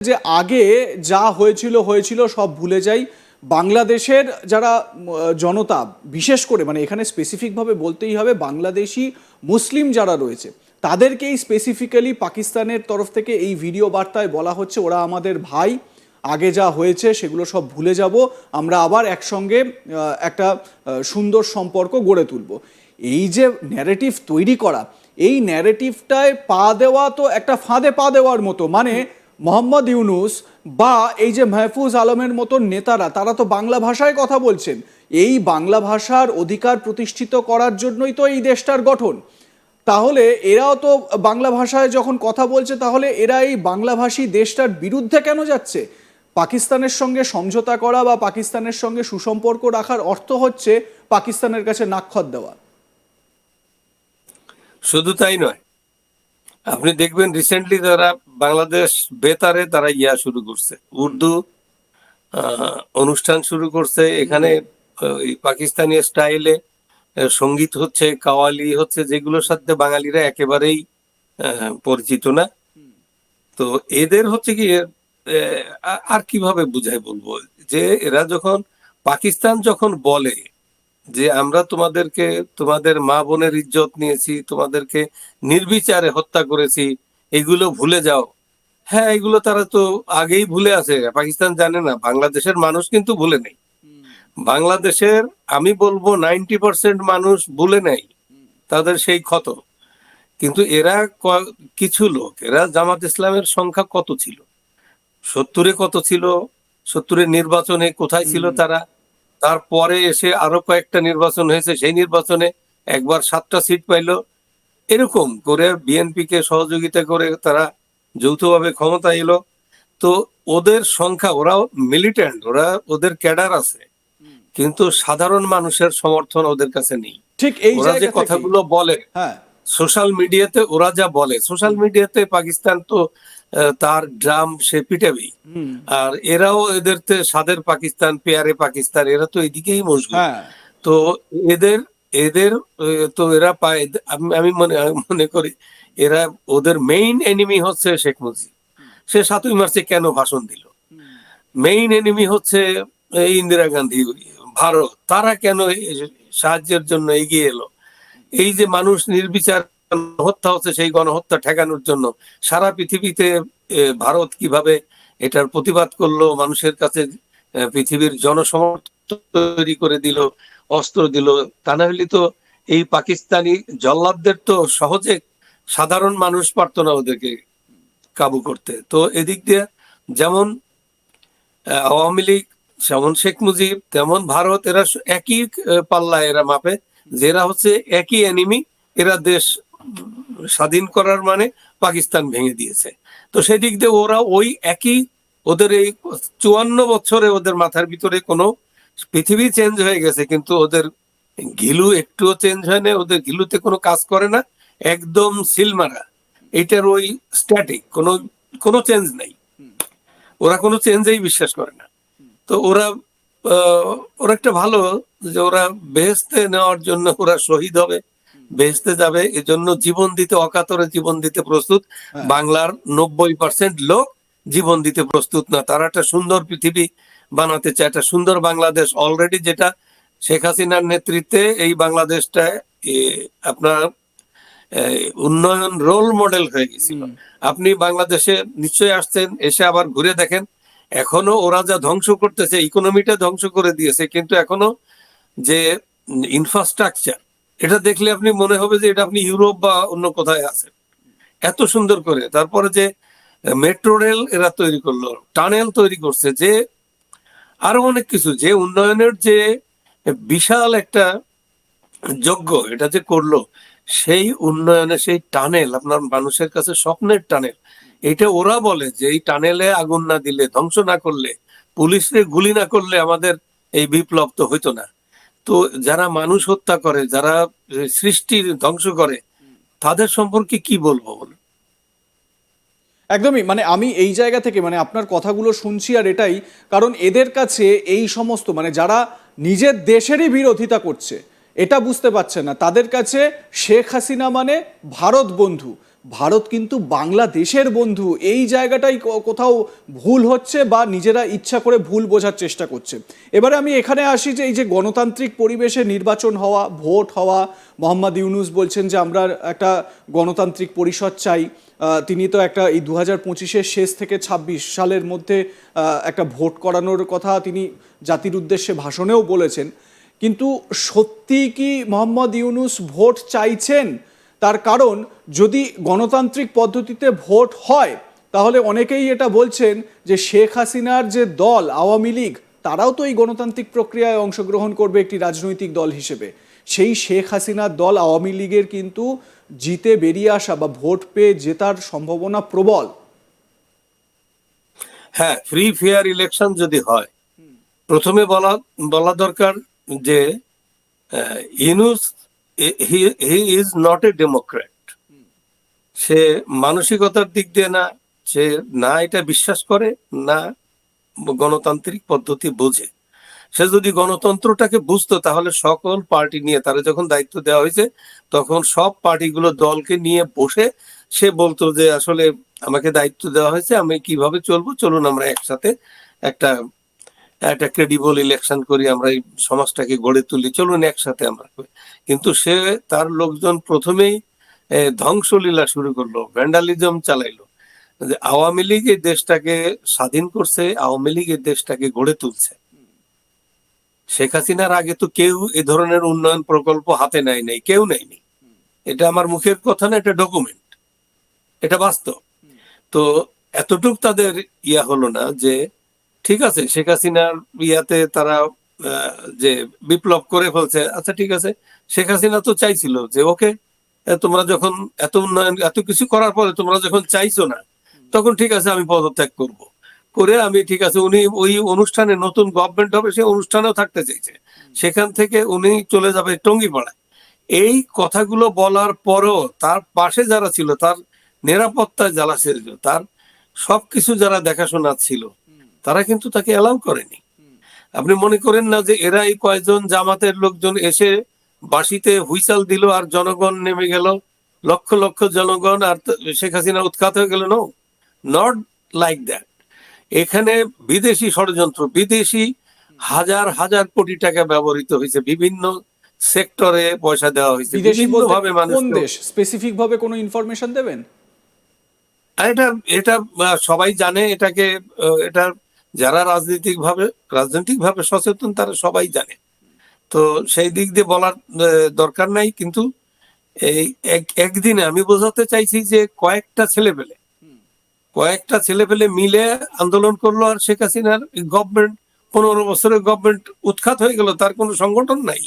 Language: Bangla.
যে আগে যা হয়েছিল হয়েছিল সব ভুলে যাই। বাংলাদেশের যারা জনতা, বিশেষ করে মানে এখানে স্পেসিফিকভাবে বলতেই হবে বাংলাদেশি মুসলিম যারা রয়েছে তাদেরকেই স্পেসিফিক্যালি পাকিস্তানের তরফ থেকে এই ভিডিও বার্তায় বলা হচ্ছে ওরা আমাদের ভাই, আগে যা হয়েছে সেগুলো সব ভুলে যাব, আমরা আবার একসঙ্গে একটা সুন্দর সম্পর্ক গড়ে তুলব। এই যে ন্যারেটিভ তৈরি করা, এই ন্যারেটিভটায় পা দেওয়া তো একটা ফাঁদে পা দেওয়ার মতো। মানে মোহাম্মদ ইউনুস বা এই যে মাহফুজ আলমের মতো নেতারা, তারা তো বাংলা ভাষায় কথা বলছেন। এই বাংলা ভাষার অধিকার প্রতিষ্ঠিত করার জন্যই তো এই দেশটার গঠন। তাহলে এরাও তো বাংলা ভাষায় যখন কথা বলছে, তাহলে এরা এই বাংলাভাষী দেশটার বিরুদ্ধে কেন যাচ্ছে? পাকিস্তানের সঙ্গে সমঝোতা করা বা পাকিস্তানের সঙ্গে সুসম্পর্ক রাখার অর্থ হচ্ছে পাকিস্তানের কাছে নাকখত দেওয়া। শুধু তাই নয়, আপনি দেখবেন রিসেন্টলি যারা বাংলাদেশ বেতারে তারা শুরু করছে, উর্দু অনুষ্ঠান শুরু করছে। এখানে ওই পাকিস্তানি স্টাইলে সঙ্গীত হচ্ছে, কাওয়ালি হচ্ছে, যেগুলোর সাথে বাঙালিরা একেবারেই পরিচিত না। তো এদের হচ্ছে কি আর কিভাবে বুঝাই বলবো, যে এরা যখন পাকিস্তান যখন বলে যে আমরা তোমাদেরকে, তোমাদের মা বোনের ইজ্জত নিয়েছি, তোমাদেরকে নির্বিচারে হত্যা করেছি, এগুলো ভুলে যাও। হ্যাঁ, এগুলো তারা তো আগেই ভুলে আছে, পাকিস্তান জানে না। বাংলাদেশের মানুষ কিন্তু ভুলে নেই। বাংলাদেশের আমি বলবো 90% মানুষ ভুলে নেই তাদের সেই ক্ষত। কিন্তু এরা কিছু লোক, এরা জামাত ইসলামের সংখ্যা কত ছিল, 70-এ কত ছিল, 70-এর নির্বাচনে কোথায় ছিল তারা, তারপরে এসে আরো কয়েকটা নির্বাচন হয়েছে, সেই নির্বাচনে একবার 7টা সিট পাইলো। এরকম করে বিএনপি কে সহযোগিতা করে তারা যৌথভাবে ক্ষমতা এলো। তো ওদের সংখ্যা, ওরাও মিলিটেন্ট, ওরা ওদের ক্যাডার আছে, কিন্তু সাধারণ মানুষের সমর্থন ওদের কাছে নেই। ঠিক এই ওরা যে কথাগুলো বলে সোশ্যাল মিডিয়াতে, ওরা যা বলে সোশ্যাল মিডিয়াতে, পাকিস্তান তো তার ড্রাম সে পিটাবেই। আর এরাও এদের সাদের পাকিস্তান, পেয়ারে পাকিস্তান, এরা তো এদিকেই মশগুল। তো এদের এদের তো এরা পায়, আমি মনে করি এরা, ওদের মেইন এনিমি হচ্ছে শেখ মুজিব। সে 7ই মার্চে কেন ভাষণ দিল? মেইন এনিমি হচ্ছে ইন্দিরা গান্ধী, ভারত, তারা কেন সাহায্যের জন্য এগিয়ে এলো? এই যে মানুষ নির্বিচার হত্যা হচ্ছে, সেই গণহত্যা ঠেকানোর জন্য সারা পৃথিবীতে ভারত কিভাবে এটার প্রতিবাদ করলো, মানুষের কাছে পৃথিবীর জনসমর্থন তৈরি করে দিল, অস্ত্র দিল। তা না হলে তো এই পাকিস্তানি জল্লাদদের তো সহজে সাধারণ মানুষ পারত না ওদেরকে কাবু করতে। তো এদিক দিয়ে যেমন আওয়ামী লীগ, যেমন শেখ মুজিব, তেমন ভারত, এরা একই পাল্লা এরা মাপে, যেরা হচ্ছে একই এনিমি। এরা দেশ স্বাধীন করার মানে পাকিস্তান ভেঙে দিয়েছে। তো সেদিক দিয়ে ওরা ওই একই, ওদের এই 54 বছরে ওদের মাথার ভিতরে কোনো, পৃথিবী চেঞ্জ হয়ে গেছে কিন্তু ওদের ঘিলু একটুও চেঞ্জ হয় না, ওদের ঘিলুতে কোনো কাজ করে না, একদম সিলমারা। এটার ওই স্ট্যাটিক, কোনো কোনো চেঞ্জ নাই, ওরা কোনো চেঞ্জেই বিশ্বাস করে না। তো ওরা ওরা একটা ভালো, যে ওরা বেহেশতে নেওয়ার জন্য ওরা শহীদ হবে, বেহেশতে যাবে, এজন্য জীবন দিতে, অকাতরে জীবন দিতে প্রস্তুত। বাংলার 90% লোক জীবন দিতে প্রস্তুত না। তারা একটা সুন্দর পৃথিবী বানাতে চায়, একটা সুন্দর বাংলাদেশ। অলরেডি যেটা শেখ হাসিনার নেতৃত্বে এই বাংলাদেশটা আপনার উন্নয়ন রোল মডেল হয়ে গেছিল। আপনি বাংলাদেশে নিশ্চয়ই আসছেন, এসে আবার ঘুরে দেখেন, এখনো ওরা যা ধ্বংস করতেছে, ইকোনমিটা ধ্বংস করে দিয়েছে, কিন্তু এখনো যে ইনফ্রাস্ট্রাকচার, এটা দেখলে আপনি মনে হবে যে এটা আপনি ইউরোপ বা অন্য কোথায় আছেন, এত সুন্দর করে। তারপরে যে মেট্রো রেল এরা তৈরি করলো, টানেল তৈরি করছে, যে আরো অনেক কিছু, যে উন্নয়নের যে বিশাল একটা যোগ্য এটা যে করলো, সেই উন্নয়নে সেই টানেল আপনার মানুষের কাছে স্বপ্নের টানেল। এটা ওরা বলে যে এই টানেলে আগুন না দিলে, ধ্বংস না করলে, পুলিশে গুলি না করলে আমাদের এই বিপ্লব তো হইতো না। তো যারা মানুষ হত্যা করে, যারা সৃষ্টি ধ্বংস করে, তাদের সম্পর্কে কি বলবো? একদমই, মানে আমি এই জায়গা থেকে মানে আপনার কথাগুলো শুনছি, আর এটাই কারণ এদের কাছে এই সমস্ত মানে যারা নিজের দেশেরই বিরোধিতা করছে এটা বুঝতে পারছে না, তাদের কাছে শেখ হাসিনা মানে ভারত বন্ধু, ভারত কিন্তু বাংলাদেশের বন্ধু, এই জায়গাটাই কোথাও ভুল হচ্ছে বা নিজেরা ইচ্ছা করে ভুল বোঝার চেষ্টা করছে। এবারে আমি এখানে আসি যে এই যে গণতান্ত্রিক পরিবেশে নির্বাচন হওয়া, ভোট হওয়া, মোহাম্মদ ইউনুস বলছেন যে আমরা একটা গণতান্ত্রিক পরিষদ চাই। তিনি তো একটা এই 2025-এর শেষ থেকে 26 সালের মধ্যে একটা ভোট করানোর কথা তিনি জাতির উদ্দেশ্যে ভাষণেও বলেছেন। কিন্তু সত্যি কি মোহাম্মদ ইউনুস ভোট চাইছেন? তার কারণ যদি গণতান্ত্রিক পদ্ধতিতে ভোট হয় তাহলে অনেকেই এটা বলছেন যে শেখ হাসিনার যে দল আওয়ামী লীগ, তারাও তো এই গণতান্ত্রিক প্রক্রিয়ায় অংশগ্রহণ করবে একটি রাজনৈতিক দল হিসেবে। সেই শেখ হাসিনার দল আওয়ামী লীগের কিন্তু জিতে বেরিয়ে আসা বা ভোট পেয়ে জেতার সম্ভাবনা প্রবল। হ্যাঁ, ফ্রি ফেয়ার ইলেকশন যদি হয়, প্রথমে বলা বলা দরকার যে Yunus he is not a democrat. সে মানসিকতার দিক দিয়ে সে না এটা বিশ্বাস করে, না গণতান্ত্রিক পদ্ধতি বোঝে। সে যদি গণতন্ত্রটাকে বুঝতো তাহলে সকল পার্টি নিয়ে, তারা যখন দায়িত্ব দেওয়া হয়েছে তখন সব পার্টিগুলো দলকে নিয়ে বসে সে বলতো যে আসলে আমাকে দায়িত্ব দেওয়া হয়েছে, আমি কিভাবে চলবো, চলুন আমরা একসাথে একটা একটা ক্রেডিবল ইলেকশন করি, আমরা এই সমাজটাকে গড়ে তুলি, চলুন একসাথে আমরা করি। কিন্তু সে তার লোকজন প্রথমেই ধ্বংসলীলা শুরু করলো, ভ্যান্ডালিজম চালাইলো। যে আওয়ামী লীগ এই দেশটাকে স্বাধীন করছে, আওয়ামী লীগ এই দেশটাকে গড়ে তুলছে। শেখ হাসিনার আগে তো কেউ এ ধরনের উন্নয়ন প্রকল্প হাতে নেয় নাই, কেউ নেয়নি। এটা আমার মুখের কথা না, এটা ডকুমেন্ট, এটা বাস্তব। তো এতটুক তাদের হলো না যে ঠিক আছে শেখ হাসিনার তারা যে বিপ্লব করে ফেলছে, আচ্ছা ঠিক আছে, শেখ হাসিনা তো চাইছিল যে ওকে, তোমরা যখন এত উন্নয়ন এত কিছু করার পরে তোমরা যখন চাইছো না, তখন ঠিক আছে আমি পদত্যাগ করব, করে আমি ঠিক আছে। উনি ওই অনুষ্ঠানে, নতুন গভর্নমেন্ট হবে সেই অনুষ্ঠানেও থাকতে চাইছে, সেখান থেকে উনি চলে যাবে টঙ্গিপাড়ায়। এই কথাগুলো বলার পরও তার পাশে যারা ছিল, তার নিরাপত্তায় যারা ছিল, তার সবকিছু যারা দেখাশোনা ছিল, তারা কিন্তু তাকে অ্যালাউ করেনি। আপনি মনে করেন না যে এরা এই কয়েকজন জামাতের লোকজন এসে বাঁশিতে হুইসাল দিল আর জনগণ নেমে গেল, লক্ষ লক্ষ জনগণ, আর শেখ হাসিনা উৎখাত হয়ে গেল? No, not like that. এখানে বিদেশি ষড়যন্ত্র, বিদেশি হাজার হাজার কোটি টাকা ব্যবহৃত হয়েছে, বিভিন্ন সেক্টরে পয়সা দেওয়া হয়েছে, বিদেশি বিভিন্ন ভাবে বলতে কোন মানুষ। দেশ স্পেসিফিক ভাবে কোনো ইনফরমেশন দেবেন? এটা এটা সবাই জানে, এটাকে এটা যারা রাজনৈতিক ভাবে সচেতন তারা সবাই জানে। তো সেই দিক দিয়ে বলার দরকার নাই। কিন্তু এই একদিনে আমি বোঝাতে চাইছি যে কয়েকটা ছেলেপেলে মিলে আন্দোলন করলো, আর শেখ হাসিনার গভর্নমেন্ট, 15 বছরের গভর্নমেন্ট উৎখাত হয়ে গেল, তার কোনো সংগঠন নাই।